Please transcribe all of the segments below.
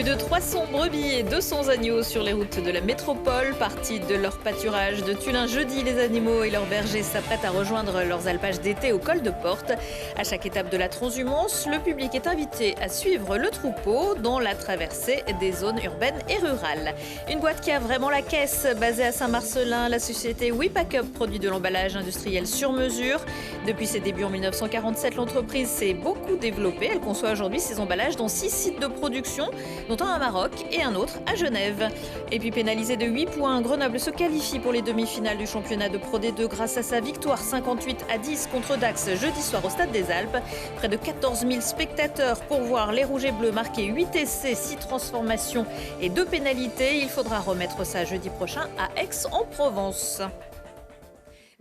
de 300 brebis et 200 agneaux sur les routes de la métropole. Partis de leur pâturage de Tullin jeudi, les animaux et leurs bergers s'apprêtent à rejoindre leurs alpages d'été au col de Porte. À chaque étape de la transhumance, le public est invité à suivre le troupeau dans la traversée des zones urbaines et rurales. Une boîte qui a vraiment la caisse. Basée à Saint-Marcellin, la société WePackUp produit de l'emballage industriel sur mesure. Depuis ses débuts en 1947, l'entreprise s'est beaucoup développée. Elle conçoit aujourd'hui ses emballages dans 6 sites de production, dont un à Maroc et un autre à Genève. Et puis pénalisé de 8 points, Grenoble se qualifie pour les demi-finales du championnat de Pro D2 grâce à sa victoire 58-10 contre Dax jeudi soir au Stade des Alpes. Près de 14 000 spectateurs pour voir les Rouges et Bleus marquer 8 essais, 6 transformations et 2 pénalités. Il faudra remettre ça jeudi prochain à Aix-en-Provence.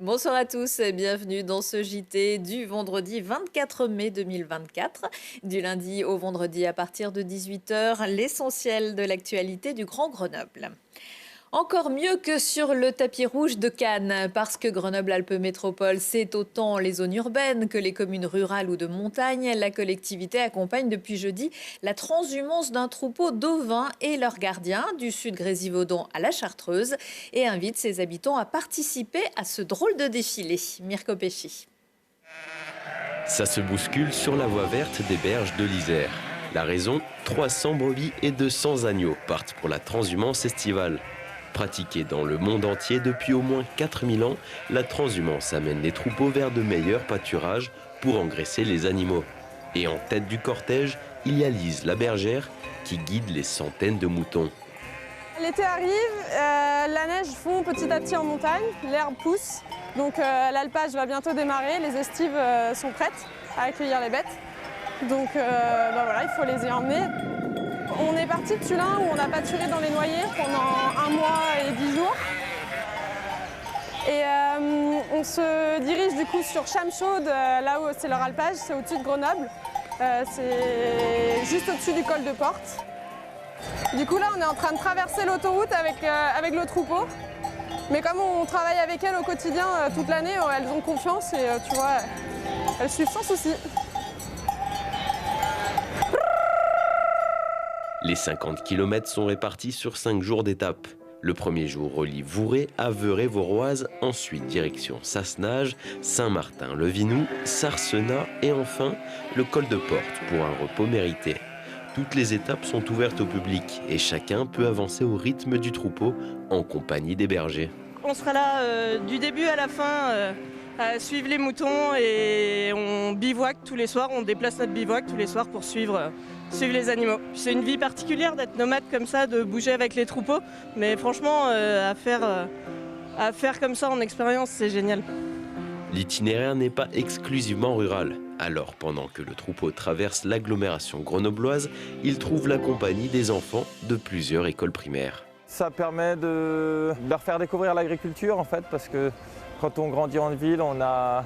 Bonsoir à tous, bienvenue dans ce JT du vendredi 24 mai 2024. Du lundi au vendredi à partir de 18h, l'essentiel de l'actualité du Grand Grenoble. Encore mieux que sur le tapis rouge de Cannes, parce que Grenoble-Alpes Métropole, c'est autant les zones urbaines que les communes rurales ou de montagne. La collectivité accompagne depuis jeudi la transhumance d'un troupeau d'ovins et leurs gardiens du sud Grésivaudan à la Chartreuse et invite ses habitants à participer à ce drôle de défilé. Mirko Pesci. Ça se bouscule sur la voie verte des berges de l'Isère. La raison, 300 brebis et 200 agneaux partent pour la transhumance estivale. Pratiquée dans le monde entier depuis au moins 4000 ans, la transhumance amène les troupeaux vers de meilleurs pâturages pour engraisser les animaux. Et en tête du cortège, il y a Lise, la bergère, qui guide les centaines de moutons. L'été arrive, la neige fond petit à petit en montagne, l'herbe pousse, donc l'alpage va bientôt démarrer, les estives sont prêtes à accueillir les bêtes. Donc voilà, il faut les y emmener. On est parti de Tullin où on a pâturé dans les noyers pendant 1 mois et 10 jours. Et on se dirige du coup sur Chamchaude, là où c'est leur alpage, c'est au-dessus de Grenoble. C'est juste au-dessus du col de Porte. Du coup là on est en train de traverser l'autoroute avec le troupeau. Mais comme on travaille avec elles au quotidien toute l'année, elles ont confiance et tu vois, elles suivent sans souci. Les 50 km sont répartis sur 5 jours d'étape. Le premier jour relie Vouré à Veurey-Voroise, ensuite direction Sassenage, Saint-Martin, Le Vinou, Sarcenat et enfin le col de Porte pour un repos mérité. Toutes les étapes sont ouvertes au public et chacun peut avancer au rythme du troupeau en compagnie des bergers. On sera là du début à la fin à suivre les moutons et on bivouac tous les soirs, on déplace notre bivouac tous les soirs pour suivre les animaux. C'est une vie particulière d'être nomade comme ça, de bouger avec les troupeaux, mais franchement à faire comme ça en expérience, c'est génial. L'itinéraire n'est pas exclusivement rural. Alors, pendant que le troupeau traverse l'agglomération grenobloise, il trouve la compagnie des enfants de plusieurs écoles primaires. Ça permet de leur faire découvrir l'agriculture en fait, parce que quand on grandit en ville, on n'a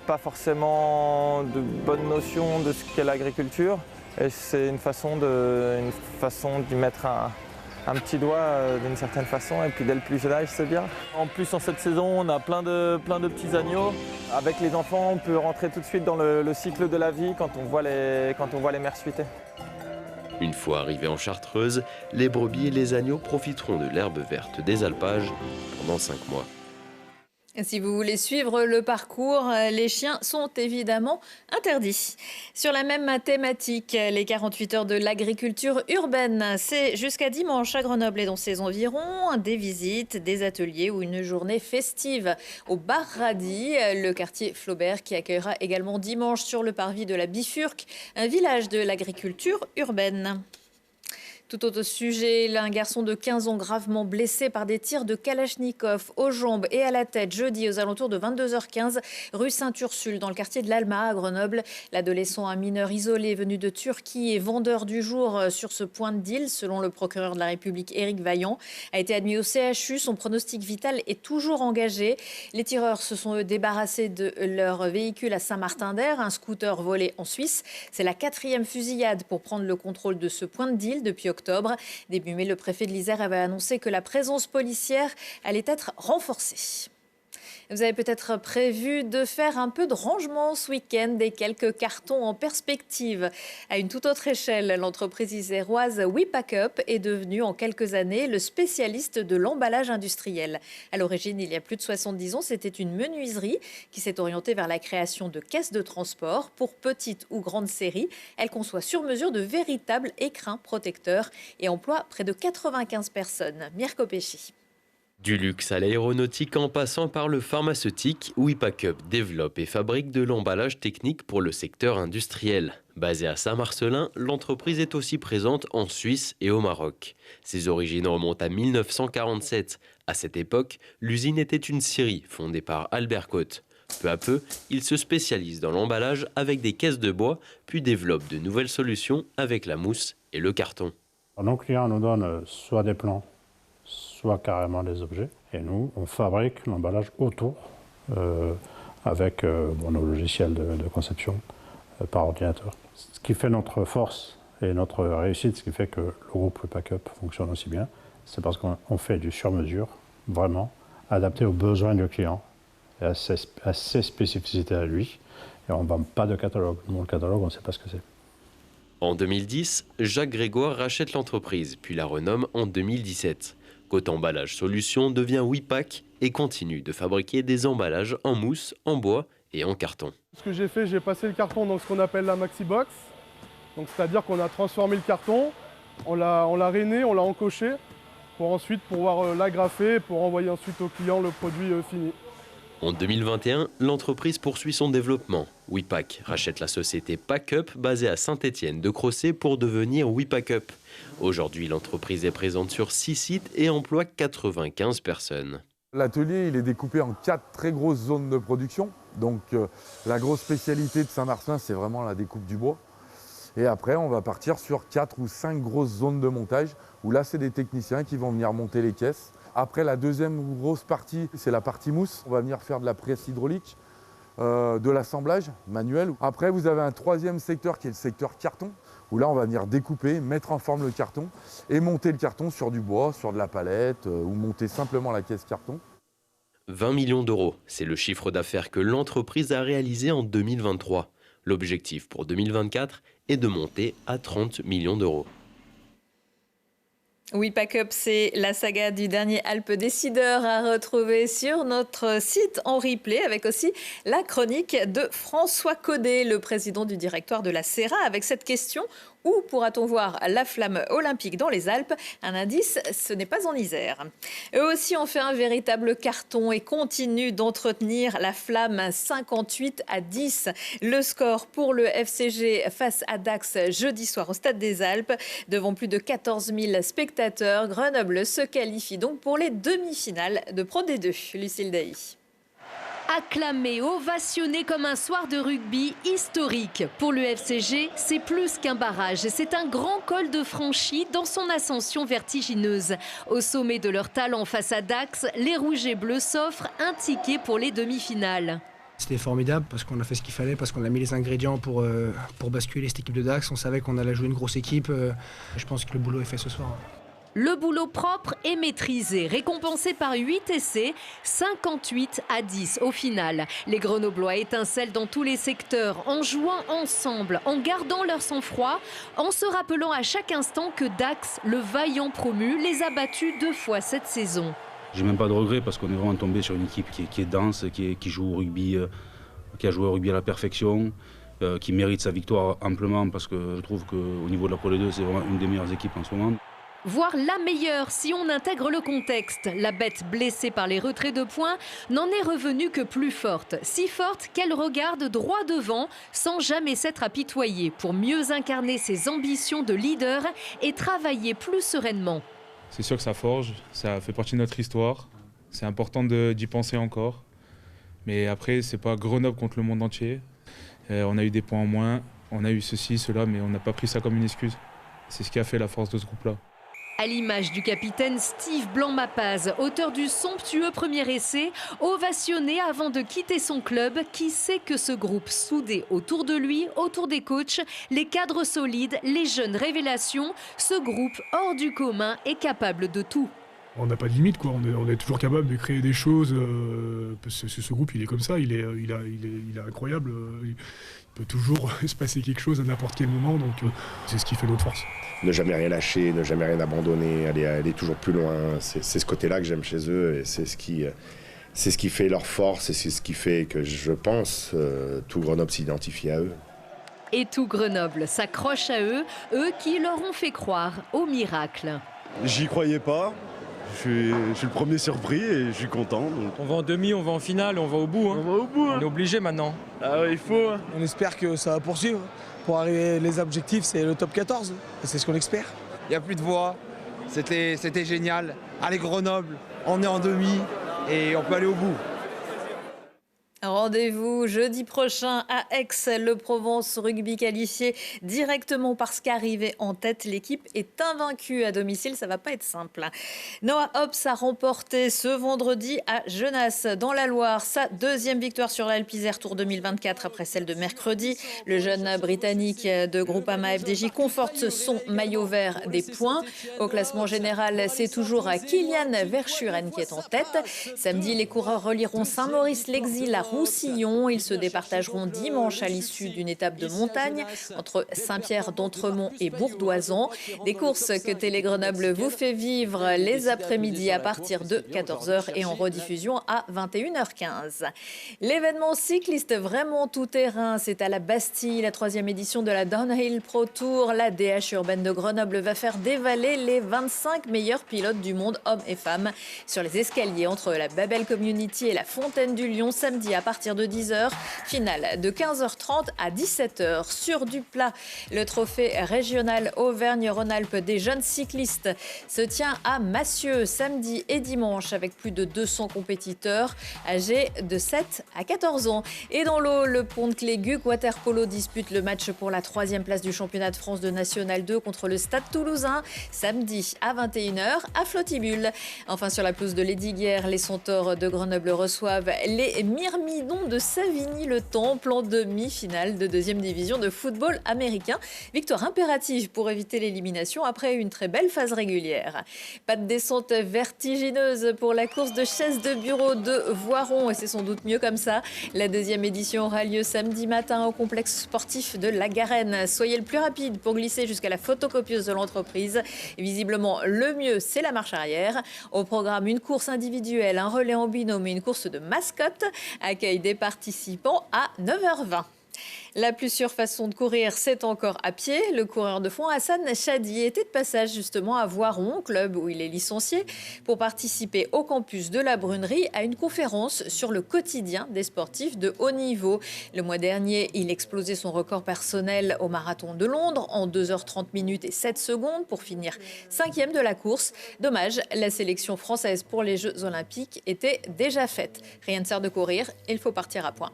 pas forcément de bonnes notions de ce qu'est l'agriculture. Et c'est une façon d'y mettre un petit doigt d'une certaine façon, et puis dès le plus jeune âge, c'est bien. En plus, en cette saison, on a plein de petits agneaux. Avec les enfants, on peut rentrer tout de suite dans le cycle de la vie quand on voit les mères suiter. Une fois arrivés en Chartreuse, les brebis et les agneaux profiteront de l'herbe verte des alpages pendant 5 mois. Si vous voulez suivre le parcours, les chiens sont évidemment interdits. Sur la même thématique, les 48 heures de l'agriculture urbaine, c'est jusqu'à dimanche à Grenoble et dans ses environs, des visites, des ateliers ou une journée festive au Bar Radis, le quartier Flaubert qui accueillera également dimanche sur le parvis de la Bifurque, un village de l'agriculture urbaine. Tout autre sujet, un garçon de 15 ans gravement blessé par des tirs de Kalachnikov aux jambes et à la tête jeudi aux alentours de 22h15 rue Sainte-Ursule dans le quartier de l'Alma à Grenoble. L'adolescent, un mineur isolé venu de Turquie et vendeur du jour sur ce point de deal, selon le procureur de la République Éric Vaillant, a été admis au CHU. Son pronostic vital est toujours engagé. Les tireurs se sont débarrassés de leur véhicule à Saint-Martin-d'Air, un scooter volé en Suisse. C'est la 4e fusillade pour prendre le contrôle de ce point de deal depuis octobre. Début mai, le préfet de l'Isère avait annoncé que la présence policière allait être renforcée. Vous avez peut-être prévu de faire un peu de rangement ce week-end et quelques cartons en perspective. À une toute autre échelle, l'entreprise iséroise WePackUp est devenue en quelques années le spécialiste de l'emballage industriel. À l'origine, il y a plus de 70 ans, c'était une menuiserie qui s'est orientée vers la création de caisses de transport. Pour petites ou grandes séries, elle conçoit sur mesure de véritables écrins protecteurs et emploie près de 95 personnes. Mirko Pesci. Du luxe à l'aéronautique en passant par le pharmaceutique, WePackUp développe et fabrique de l'emballage technique pour le secteur industriel. Basée à Saint-Marcellin, l'entreprise est aussi présente en Suisse et au Maroc. Ses origines remontent à 1947. À cette époque, l'usine était une scierie fondée par Albert Cotte. Peu à peu, il se spécialise dans l'emballage avec des caisses de bois, puis développe de nouvelles solutions avec la mousse et le carton. Nos clients nous donnent soit des plans, soit carrément des objets. Et nous, on fabrique l'emballage autour avec nos logiciels de conception par ordinateur. Ce qui fait notre force et notre réussite, ce qui fait que le groupe WePackUp fonctionne aussi bien, c'est parce qu'on fait du sur-mesure, vraiment, adapté aux besoins du client et à ses spécificités à lui. Et on ne vend pas de catalogue. Nous, le catalogue, on ne sait pas ce que c'est. En 2010, Jacques Grégoire rachète l'entreprise, puis la renomme en 2017. Côte Emballage Solutions devient WePack et continue de fabriquer des emballages en mousse, en bois et en carton. Ce que j'ai fait, j'ai passé le carton dans ce qu'on appelle la Maxi Box. C'est-à-dire qu'on a transformé le carton, on l'a rainé, on l'a encoché pour ensuite pouvoir l'agrafer pour envoyer ensuite au client le produit fini. En 2021, l'entreprise poursuit son développement. WePack rachète la société PackUp basée à Saint-Étienne de Crossé pour devenir WePackUp. Aujourd'hui, l'entreprise est présente sur 6 sites et emploie 95 personnes. L'atelier il est découpé en 4 très grosses zones de production. Donc la grosse spécialité de Saint-Marcellin, c'est vraiment la découpe du bois. Et après, on va partir sur 4 ou 5 grosses zones de montage où là, c'est des techniciens qui vont venir monter les caisses. Après, la deuxième grosse partie, c'est la partie mousse. On va venir faire de la presse hydraulique, de l'assemblage manuel. Après, vous avez un troisième secteur qui est le secteur carton, où là, on va venir découper, mettre en forme le carton et monter le carton sur du bois, sur de la palette ou monter simplement la caisse carton. 20 millions d'euros, c'est le chiffre d'affaires que l'entreprise a réalisé en 2023. L'objectif pour 2024 est de monter à 30 millions d'euros. WePackUp, c'est la saga du dernier Alpes Décideur à retrouver sur notre site en replay, avec aussi la chronique de François Caudet, le président du directoire de la CERA, avec cette question: où pourra-t-on voir la flamme olympique dans les Alpes? Un indice, ce n'est pas en Isère. Eux aussi ont fait un véritable carton et continuent d'entretenir la flamme. 58-10. Le score pour le FCG face à Dax jeudi soir au Stade des Alpes. Devant plus de 14 000 spectateurs, Grenoble se qualifie donc pour les demi-finales de Pro D2. Lucille Dailly. Acclamé, ovationné comme un soir de rugby historique. Pour le FCG, c'est plus qu'un barrage. C'est un grand col de franchi dans son ascension vertigineuse. Au sommet de leur talent face à Dax, les Rouges et Bleus s'offrent un ticket pour les demi-finales. C'était formidable parce qu'on a fait ce qu'il fallait, parce qu'on a mis les ingrédients pour basculer cette équipe de Dax. On savait qu'on allait jouer une grosse équipe. Je pense que le boulot est fait ce soir. Le boulot propre et maîtrisé, récompensé par 8 essais, 58-10 au final. Les Grenoblois étincellent dans tous les secteurs, en jouant ensemble, en gardant leur sang-froid, en se rappelant à chaque instant que Dax, le vaillant promu, les a battus 2 fois cette saison. J'ai même pas de regret parce qu'on est vraiment tombé sur une équipe qui est dense, qui joue au rugby, qui a joué au rugby à la perfection, qui mérite sa victoire amplement parce que je trouve qu'au niveau de la Pro D2, c'est vraiment une des meilleures équipes en ce moment. Voire la meilleure si on intègre le contexte. La bête blessée par les retraits de points n'en est revenue que plus forte. Si forte qu'elle regarde droit devant sans jamais s'être apitoyée pour mieux incarner ses ambitions de leader et travailler plus sereinement. C'est sûr que ça forge, ça fait partie de notre histoire. C'est important d'y penser encore. Mais après, c'est pas Grenoble contre le monde entier. On a eu des points en moins, on a eu ceci, cela, mais on n'a pas pris ça comme une excuse. C'est ce qui a fait la force de ce groupe-là. À l'image du capitaine Steve Blanc-Mapaz, auteur du somptueux premier essai, ovationné avant de quitter son club, qui sait que ce groupe soudé autour de lui, autour des coachs, les cadres solides, les jeunes révélations, ce groupe hors du commun est capable de tout. On n'a pas de limite, quoi. On est toujours capable de créer des choses. Parce que ce groupe, il est comme ça, il est incroyable. Il peut toujours se passer quelque chose à n'importe quel moment, donc c'est ce qui fait notre force. Ne jamais rien lâcher, ne jamais rien abandonner, aller toujours plus loin. C'est ce côté-là que j'aime chez eux et c'est ce qui fait leur force et c'est ce qui fait que je pense tout Grenoble s'identifie à eux. Et tout Grenoble s'accroche à eux, eux qui leur ont fait croire au miracle. J'y croyais pas. Je suis le premier surpris et je suis content. Donc. On va en demi, on va en finale, on va au bout. On va au bout. On est obligé maintenant. Ah ouais, il faut. On espère que ça va poursuivre. Pour arriver, les objectifs, c'est le top 14. C'est ce qu'on espère. Il n'y a plus de voix. C'était génial. Allez Grenoble, on est en demi et on peut aller au bout. Rendez-vous jeudi prochain à Aix, le Provence Rugby qualifié directement parce qu'arrivé en tête, l'équipe est invaincue à domicile. Ça va pas être simple. Noah Hobbs a remporté ce vendredi à Genasse, dans la Loire, sa deuxième victoire sur l'Alpe Isère Tour 2024 après celle de mercredi. Le jeune Britannique de Groupama FDJ conforte son maillot vert des points. Au classement général, c'est toujours Kylian Verschuren qui est en tête. Samedi, les coureurs relieront Saint-Maurice-l'Exil à Roussillon. Ils se départageront dimanche à l'issue d'une étape de montagne entre Saint-Pierre d'Entremont et Bourdoisan. Des courses que Télé Grenoble vous fait vivre les après-midi à partir de 14h et en rediffusion à 21h15. L'événement cycliste vraiment tout-terrain, c'est à la Bastille, la 3e édition de la Downhill Pro Tour. La DH urbaine de Grenoble va faire dévaler les 25 meilleurs pilotes du monde, hommes et femmes, sur les escaliers entre la Babel Community et la Fontaine du Lion samedi à partir de 10h. Finale de 15h30 à 17h. Sur du plat, le trophée régional Auvergne-Rhône-Alpes des jeunes cyclistes se tient à Massieux samedi et dimanche avec plus de 200 compétiteurs âgés de 7 à 14 ans. Et dans l'eau, le pont de Cléguc Waterpolo dispute le match pour la 3e place du championnat de France de National 2 contre le Stade Toulousain samedi à 21h à Flottibule. Enfin, sur la pelouse de Lesdiguières, les Centaures de Grenoble reçoivent les Myrmidons de Savigny-le-Temple en demi-finale de 2e division de football américain. Victoire impérative pour éviter l'élimination après une très belle phase régulière. Pas de descente vertigineuse pour la course de chaise de bureau de Voiron et c'est sans doute mieux comme ça. La 2e édition aura lieu samedi matin au complexe sportif de la Garenne. Soyez le plus rapide pour glisser jusqu'à la photocopieuse de l'entreprise. Visiblement, le mieux, c'est la marche arrière. Au programme, une course individuelle, un relais en binôme et une course de mascotte. Accueil des participants à 9h20. La plus sûre façon de courir, c'est encore à pied. Le coureur de fond Hassan Chadi était de passage justement à Voiron, club où il est licencié, pour participer au campus de la Brunerie à une conférence sur le quotidien des sportifs de haut niveau. Le mois dernier, il explosait son record personnel au marathon de Londres en 2h30 minutes et 7 secondes pour finir 5e de la course. Dommage, la sélection française pour les Jeux Olympiques était déjà faite. Rien ne sert de courir, il faut partir à point.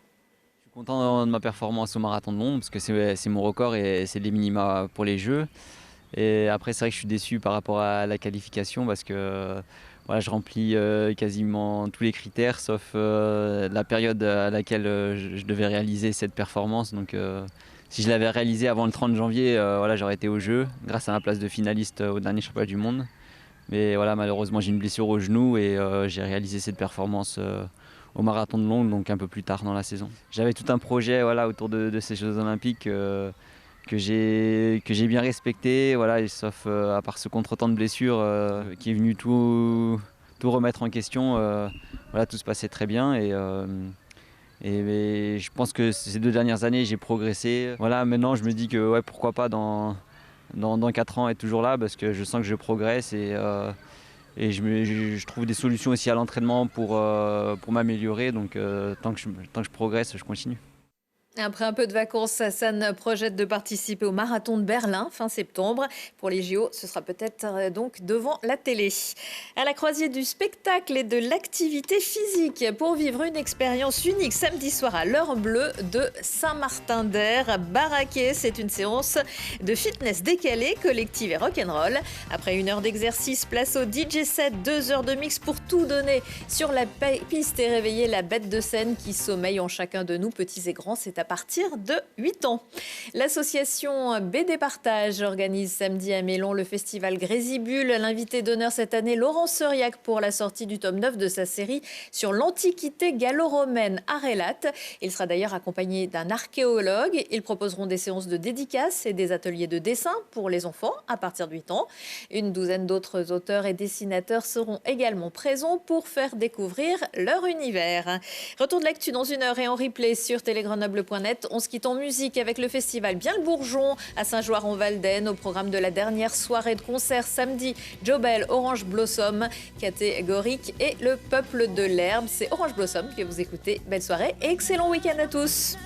Content de ma performance au marathon de Londres parce que c'est mon record et c'est les minima pour les Jeux. Et après c'est vrai que je suis déçu par rapport à la qualification parce que voilà, je remplis quasiment tous les critères sauf la période à laquelle je devais réaliser cette performance. Donc si je l'avais réalisé avant le 30 janvier, voilà, j'aurais été aux Jeux grâce à ma place de finaliste au dernier championnat du monde. Mais voilà, malheureusement j'ai une blessure au genou et j'ai réalisé cette performance au marathon de Londres, donc un peu plus tard dans la saison. J'avais tout un projet voilà, autour de ces Jeux Olympiques que j'ai bien respecté, voilà, et sauf à part ce contretemps de blessure qui est venu tout remettre en question. Voilà, tout se passait très bien et je pense que ces 2 dernières années j'ai progressé. Voilà, maintenant je me dis que ouais, pourquoi pas dans 4 ans être toujours là parce que je sens que je progresse et je trouve des solutions aussi à l'entraînement pour m'améliorer. Donc tant que je progresse, je continue. Après un peu de vacances, Hassan projette de participer au marathon de Berlin fin septembre. Pour les JO, ce sera peut-être donc devant la télé. À la croisée du spectacle et de l'activité physique pour vivre une expérience unique samedi soir à l'heure bleue de Saint-Martin-d'Air. Baraquet, c'est une séance de fitness décalée, collective et rock'n'roll. Après 1 heure d'exercice, place au DJ set, 2 heures de mix pour tout donner sur la piste et réveiller la bête de scène qui sommeille en chacun de nous, petits et grands. C'est à à partir de 8 ans. L'association BD Partage organise samedi à Mélon le festival Grésibule. L'invité d'honneur cette année, Laurent Seuriac, pour la sortie du tome 9 de sa série sur l'Antiquité gallo-romaine à Relat. Il sera d'ailleurs accompagné d'un archéologue. Ils proposeront des séances de dédicaces et des ateliers de dessin pour les enfants à partir de 8 ans. Une douzaine d'autres auteurs et dessinateurs seront également présents pour faire découvrir leur univers. Retour de l'actu dans 1 heure et en replay sur télégrenoble.net. On se quitte en musique avec le festival Bien le Bourgeon à Saint-Joire-en-Valdaine. Au programme de la dernière soirée de concert samedi, Jobel, Orange Blossom, catégorique et le peuple de l'herbe. C'est Orange Blossom que vous écoutez. Belle soirée et excellent week-end à tous.